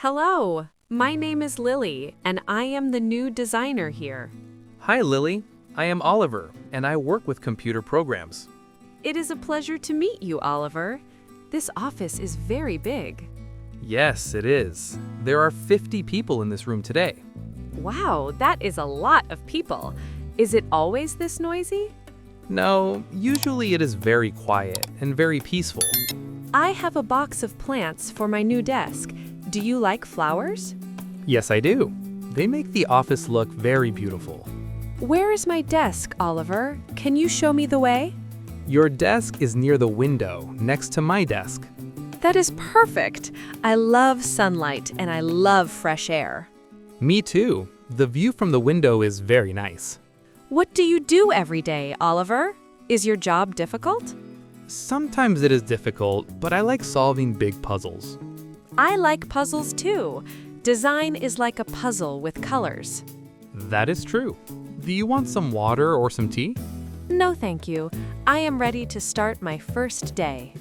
Hello, my name is Lily, and I am the new designer here. Hi, Lily. I am Oliver, and I work with computer programs. It is a pleasure to meet you, Oliver. This office is very big. Yes, it is. There are 50 people in this room today. Wow, that is a lot of people. Is it always this noisy? No, usually it is very quiet and very peaceful. I have a box of plants for my new desk. Do you like flowers? Yes, I do. They make the office look very beautiful. Where is my desk, Oliver? Can you show me the way? Your desk is near the window, next to my desk. That is perfect. I love sunlight and I love fresh air. Me too. The view from the window is very nice. What do you do every day, Oliver? Is your job difficult? Sometimes it is difficult, but I like solving big puzzles. I like puzzles too. Design is like a puzzle with colors. That is true. Do you want some water or some tea? No, thank you. I am ready to start my first day.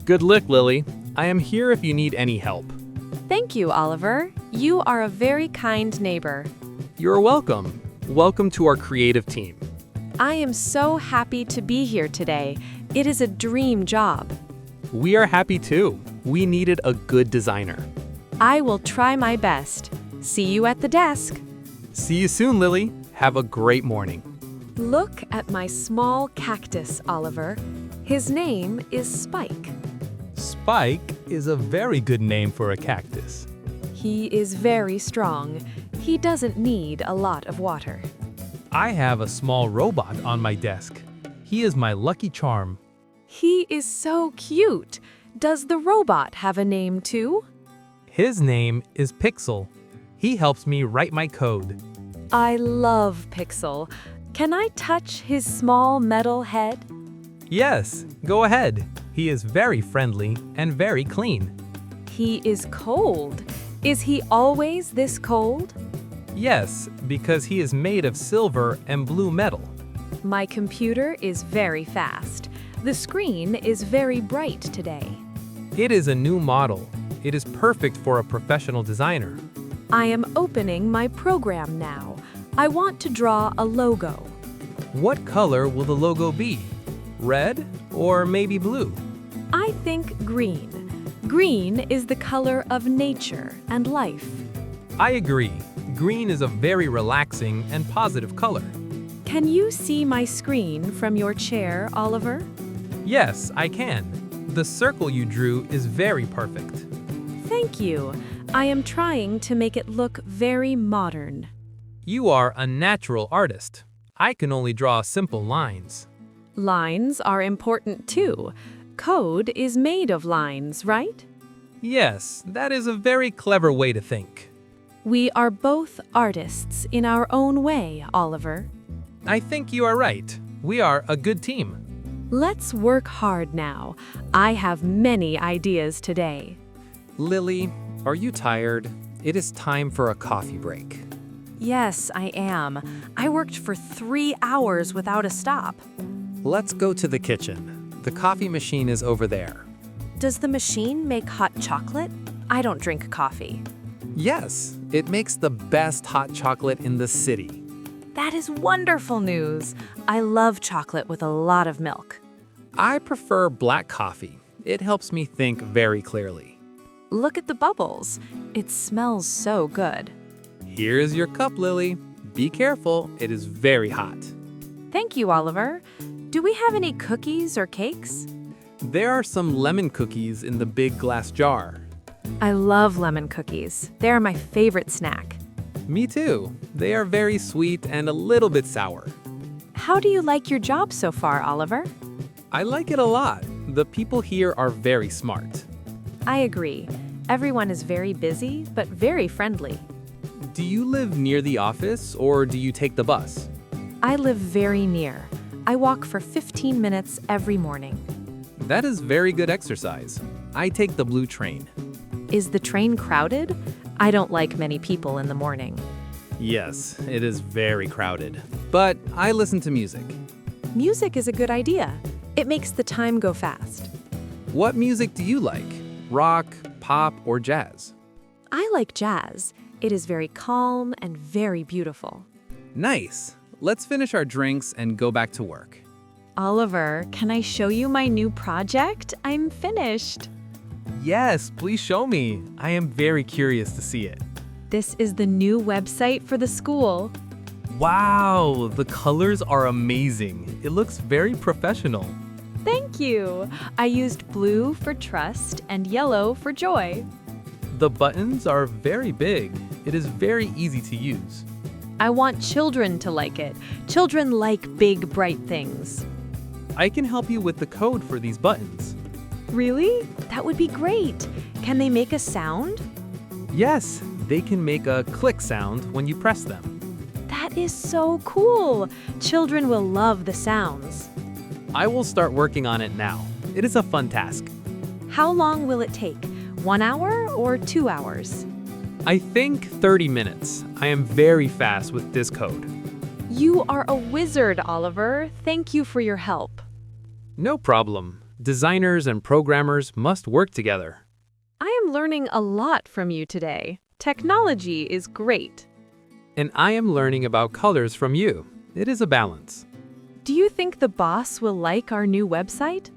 Good luck, Lily. I am here if you need any help. Thank you, Oliver. You are a very kind neighbor. You're welcome. Welcome to our creative team. I am so happy to be here today. It is a dream job. We are happy too. We needed a good designer. I will try my best. See you at the desk. See you soon, Lily. Have a great morning. Look at my small cactus, Oliver. His name is Spike. Spike is a very good name for a cactus. He is very strong. He doesn't need a lot of water. I have a small robot on my desk. He is my lucky charm. He is so cute. Does the robot have a name too? His name is Pixel. He helps me write my code. I love Pixel. Can I touch his small metal head? Yes, go ahead. He is very friendly and very clean. He is cold. Is he always this cold? Yes, because he is made of silver and blue metal. My computer is very fast. The screen is very bright today. It is a new model. It is perfect for a professional designer. I am opening my program now. I want to draw a logo. What color will the logo be? Red or maybe blue? I think green. Green is the color of nature and life. I agree. Green is a very relaxing and positive color. Can you see my screen from your chair, Oliver? Yes, I can. The circle you drew is very perfect. Thank you. I am trying to make it look very modern. You are a natural artist. I can only draw simple lines. Lines are important too. Code is made of lines, right? Yes, that is a very clever way to think. We are both artists in our own way, Oliver. I think you are right. We are a good team. Let's work hard now. I have many ideas today. Lily, are you tired? It is time for a coffee break. Yes, I am. I worked for 3 hours without a stop. Let's go to the kitchen. The coffee machine is over there. Does the machine make hot chocolate? I don't drink coffee. Yes, it makes the best hot chocolate in the city. That is wonderful news. I love chocolate with a lot of milk. I prefer black coffee. It helps me think very clearly. Look at the bubbles. It smells so good. Here is your cup, Lily. Be careful, it is very hot. Thank you, Oliver. Do we have any cookies or cakes? There are some lemon cookies in the big glass jar. I love lemon cookies. They're my favorite snack. Me too. They are very sweet and a little bit sour. How do you like your job so far, Oliver? I like it a lot. The people here are very smart. I agree. Everyone is very busy, but very friendly. Do you live near the office or do you take the bus? I live very near. I walk for 15 minutes every morning. That is very good exercise. I take the blue train. Is the train crowded? I don't like many people in the morning. Yes, it is very crowded. But I listen to music. Music is a good idea. It makes the time go fast. What music do you like? Rock, pop, or jazz? I like jazz. It is very calm and very beautiful. Nice. Let's finish our drinks and go back to work. Oliver, can I show you my new project? I'm finished. Yes, please show me. I am very curious to see it. This is the new website for the school. Wow, the colors are amazing. It looks very professional. Thank you. I used blue for trust and yellow for joy. The buttons are very big. It is very easy to use. I want children to like it. Children like big, bright things. I can help you with the code for these buttons. Really? That would be great. Can they make a sound? Yes, they can make a click sound when you press them. That is so cool. Children will love the sounds. I will start working on it now. It is a fun task. How long will it take? 1 hour or 2 hours? I think 30 minutes. I am very fast with this code. You are a wizard, Oliver. Thank you for your help. No problem. Designers and programmers must work together. I am learning a lot from you today. Technology is great. And I am learning about colors from you. It is a balance. Do you think the boss will like our new website?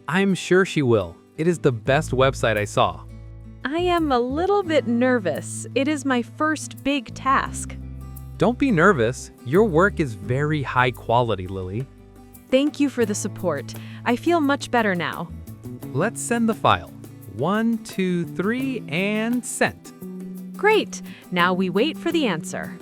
I'm sure she will. It is the best website I saw. I am a little bit nervous. It is my first big task. Don't be nervous. Your work is very high quality, Lily. Thank you for the support. I feel much better now. Let's send the file. 1, 2, 3, and sent. Great. Now we wait for the answer.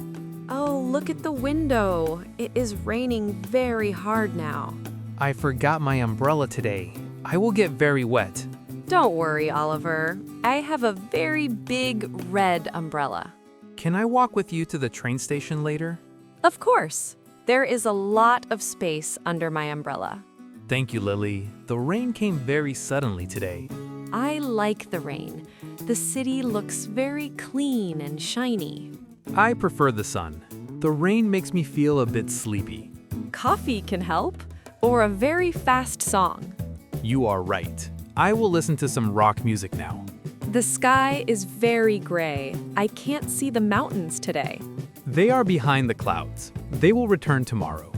Oh, look at the window. It is raining very hard now. I forgot my umbrella today. I will get very wet. Don't worry, Oliver. I have a very big red umbrella. Can I walk with you to the train station later? Of course. There is a lot of space under my umbrella. Thank you, Lily. The rain came very suddenly today. I like the rain. The city looks very clean and shiny. I prefer the sun. The rain makes me feel a bit sleepy. Coffee can help, or a very fast song. You are right. I will listen to some rock music now. The sky is very gray. I can't see the mountains today. They are behind the clouds. They will return tomorrow.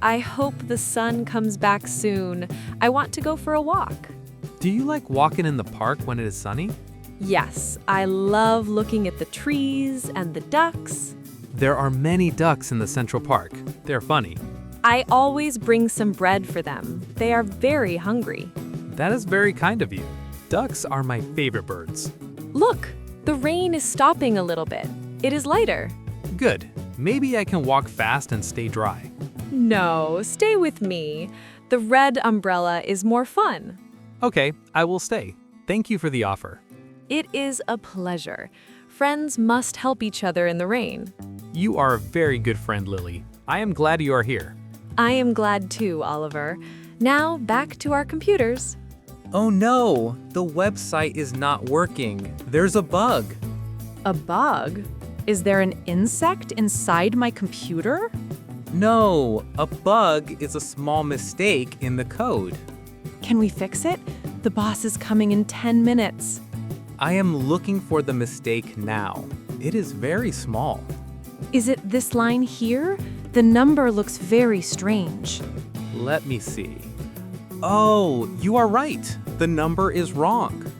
I hope the sun comes back soon. I want to go for a walk. Do you like walking in the park when it is sunny? Yes, I love looking at the trees and the ducks. There are many ducks in the Central Park. They're funny. I always bring some bread for them. They are very hungry. That is very kind of you. Ducks are my favorite birds. Look, the rain is stopping a little bit. It is lighter. Good. Maybe I can walk fast and stay dry. No, stay with me. The red umbrella is more fun. Okay, I will stay. Thank you for the offer. It is a pleasure. Friends must help each other in the rain. You are a very good friend, Lily. I am glad you are here. I am glad too, Oliver. Now back to our computers. Oh no, the website is not working. There's a bug. A bug? Is there an insect inside my computer? No, a bug is a small mistake in the code. Can we fix it? The boss is coming in 10 minutes. I am looking for the mistake now. It is very small. Is it this line here? The number looks very strange. Let me see. Oh, you are right. The number is wrong.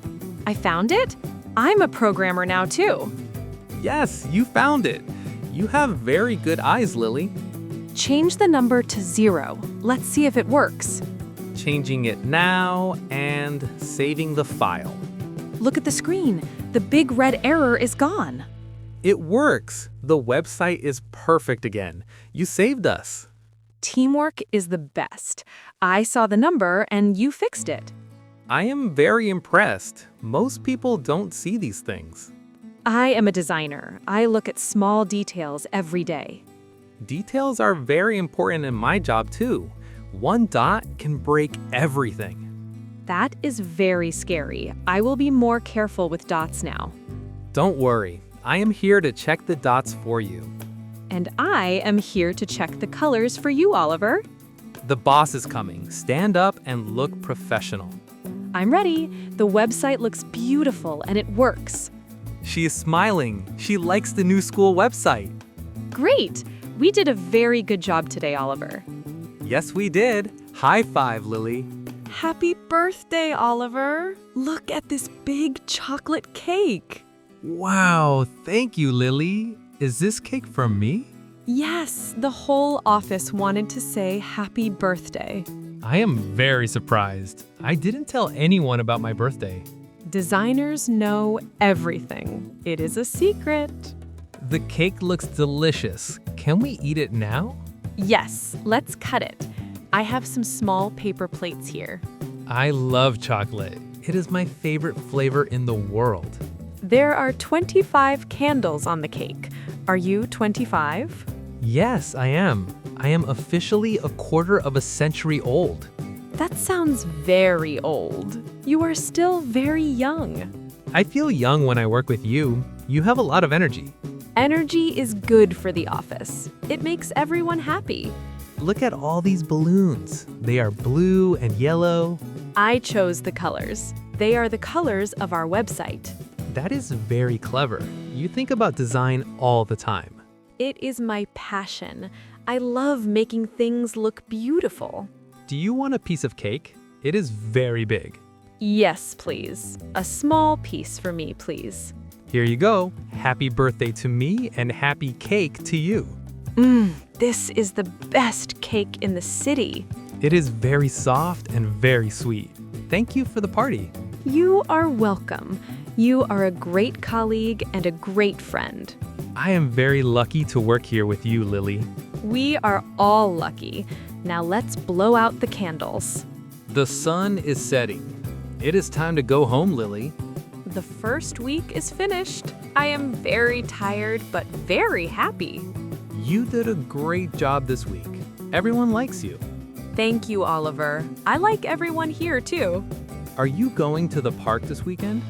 I found it? I'm a programmer now too. Yes, you found it. You have very good eyes, Lily. Change the number to 0. Let's see if it works. Changing it now and saving the file. Look at the screen. The big red error is gone. It works. The website is perfect again. You saved us. Teamwork is the best. I saw the number and you fixed it. I am very impressed. Most people don't see these things. I am a designer. I look at small details every day. Details are very important in my job too. One dot can break everything. That is very scary. I will be more careful with dots now. Don't worry. I am here to check the dots for you. And I am here to check the colors for you, Oliver. The boss is coming. Stand up and look professional. I'm ready. The website looks beautiful and it works. She is smiling. She likes the new school website. Great! We did a very good job today, Oliver. Yes, we did. High five, Lily. Happy birthday, Oliver! Look at this big chocolate cake. Wow, thank you, Lily. Is this cake from me? Yes, the whole office wanted to say happy birthday. I am very surprised. I didn't tell anyone about my birthday. Designers know everything. It is a secret. The cake looks delicious. Can we eat it now? Yes, let's cut it. I have some small paper plates here. I love chocolate. It is my favorite flavor in the world. There are 25 candles on the cake. Are you 25? Yes, I am. I am officially a quarter of a century old. That sounds very old. You are still very young. I feel young when I work with you. You have a lot of energy. Energy is good for the office. It makes everyone happy. Look at all these balloons. They are blue and yellow. I chose the colors. They are the colors of our website. That is very clever. You think about design all the time. It is my passion. I love making things look beautiful. Do you want a piece of cake? It is very big. Yes, please. A small piece for me, please. Here you go. Happy birthday to me and happy cake to you. This is the best cake in the city. It is very soft and very sweet. Thank you for the party. You are welcome. You are a great colleague and a great friend. I am very lucky to work here with you, Lily. We are all lucky. Now let's blow out the candles. The sun is setting. It is time to go home, Lily. The first week is finished. I am very tired, but very happy. You did a great job this week. Everyone likes you. Thank you, Oliver. I like everyone here, too. Are you going to the park this weekend?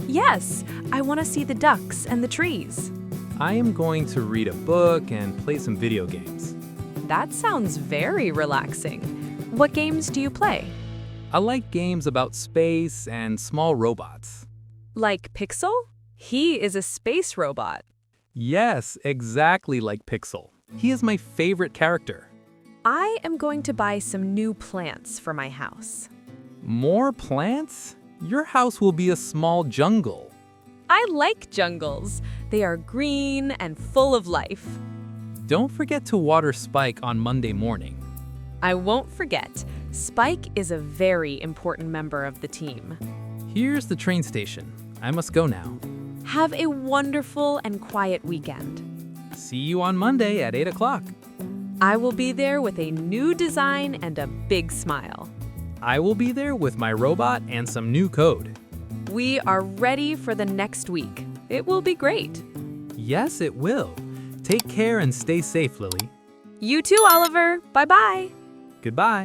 Yes, I want to see the ducks and the trees. I am going to read a book and play some video games. That sounds very relaxing. What games do you play? I like games about space and small robots. Like Pixel? He is a space robot. Yes, exactly like Pixel. He is my favorite character. I am going to buy some new plants for my house. More plants? Your house will be a small jungle. I like jungles. They are green and full of life. Don't forget to water Spike on Monday morning. I won't forget. Spike is a very important member of the team. Here's the train station. I must go now. Have a wonderful and quiet weekend. See you on Monday at 8 o'clock. I will be there with a new design and a big smile. I will be there with my robot and some new code. We are ready for the next week. It will be great. Yes, it will. Take care and stay safe, Lily. You too, Oliver. Bye-bye. Goodbye.